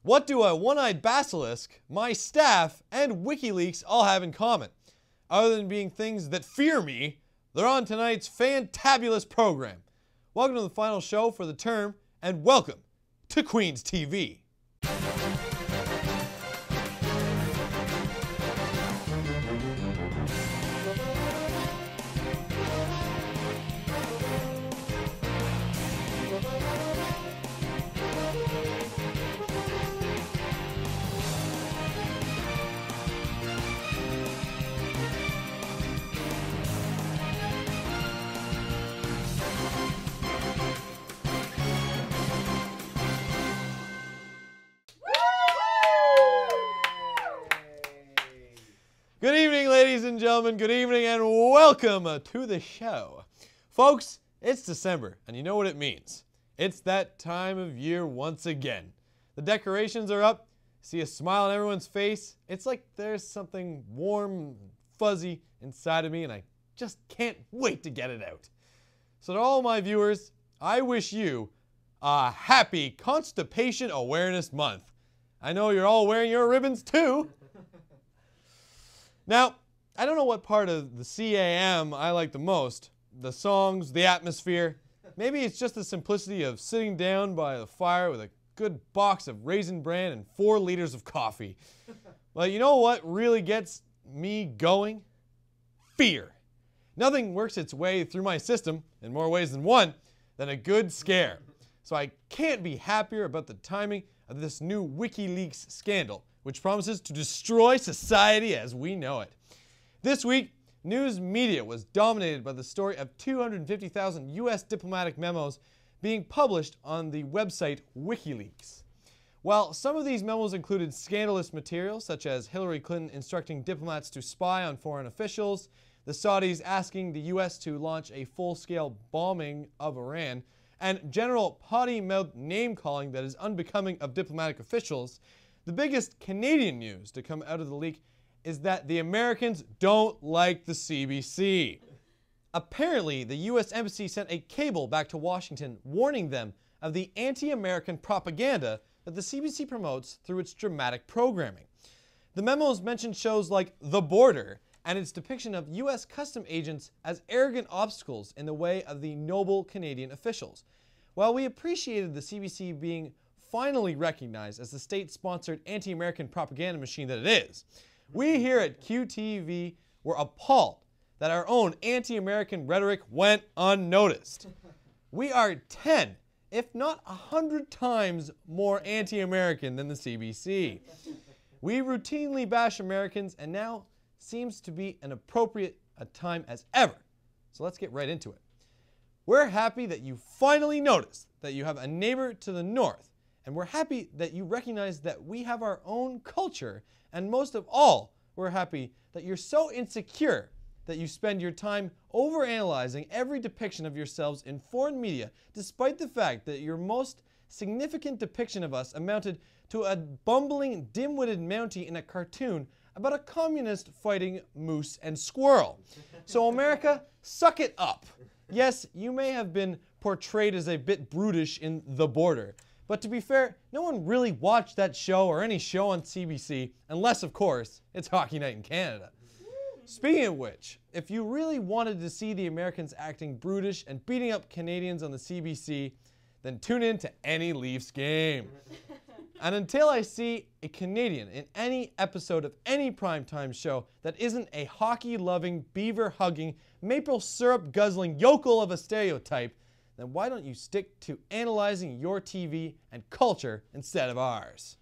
What do a one-eyed basilisk, my staff, and Wikileaks all have in common? Other than being things that fear me, they're on tonight's fantabulous program. Welcome to the final show for the term, and welcome to Queen's TV. Good evening, ladies and gentlemen. Good evening and welcome to the show. Folks, it's December, and you know what it means. It's that time of year once again. The decorations are up. See a smile on everyone's face. It's like there's something warm, fuzzy inside of me, and I just can't wait to get it out. So to all my viewers, I wish you a happy Constipation Awareness Month. I know you're all wearing your ribbons too. Now, I don't know what part of the CAM I like the most. The songs, the atmosphere. Maybe it's just the simplicity of sitting down by the fire with a good box of Raisin Bran and 4 liters of coffee. But you know what really gets me going? Fear. Nothing works its way through my system, in more ways than one, than a good scare. So I can't be happier about the timing of this new Wikileaks scandal, which promises to destroy society as we know it. This week, news media was dominated by the story of 250,000 U.S. diplomatic memos being published on the website Wikileaks. While some of these memos included scandalous material, such as Hillary Clinton instructing diplomats to spy on foreign officials, the Saudis asking the U.S. to launch a full-scale bombing of Iran, and general potty-mouthed name-calling that is unbecoming of diplomatic officials, the biggest Canadian news to come out of the leak is that the Americans don't like the CBC. Apparently, the U.S. Embassy sent a cable back to Washington warning them of the anti-American propaganda that the CBC promotes through its dramatic programming. The memos mentioned shows like The Border and its depiction of U.S. custom agents as arrogant obstacles in the way of the noble Canadian officials. While we appreciated the CBC being finally recognized as the state-sponsored anti-American propaganda machine that it is, we here at QTV were appalled that our own anti-American rhetoric went unnoticed. We are 10, if not 100 times more anti-American than the CBC. We routinely bash Americans, and now seems to be an appropriate a time as ever. So let's get right into it. We're happy that you finally noticed that you have a neighbor to the north, and we're happy that you recognize that we have our own culture, and most of all, we're happy that you're so insecure that you spend your time overanalyzing every depiction of yourselves in foreign media, despite the fact that your most significant depiction of us amounted to a bumbling, dim-witted Mountie in a cartoon about a communist fighting moose and squirrel. So America, suck it up. Yes, you may have been portrayed as a bit brutish in The Border, but to be fair, no one really watched that show or any show on CBC, unless, of course, it's Hockey Night in Canada. Speaking of which, if you really wanted to see the Americans acting brutish and beating up Canadians on the CBC, then tune in to any Leafs game. And until I see a Canadian in any episode of any primetime show that isn't a hockey-loving, beaver-hugging, maple syrup-guzzling yokel of a stereotype, then why don't you stick to analyzing your TV and culture instead of ours?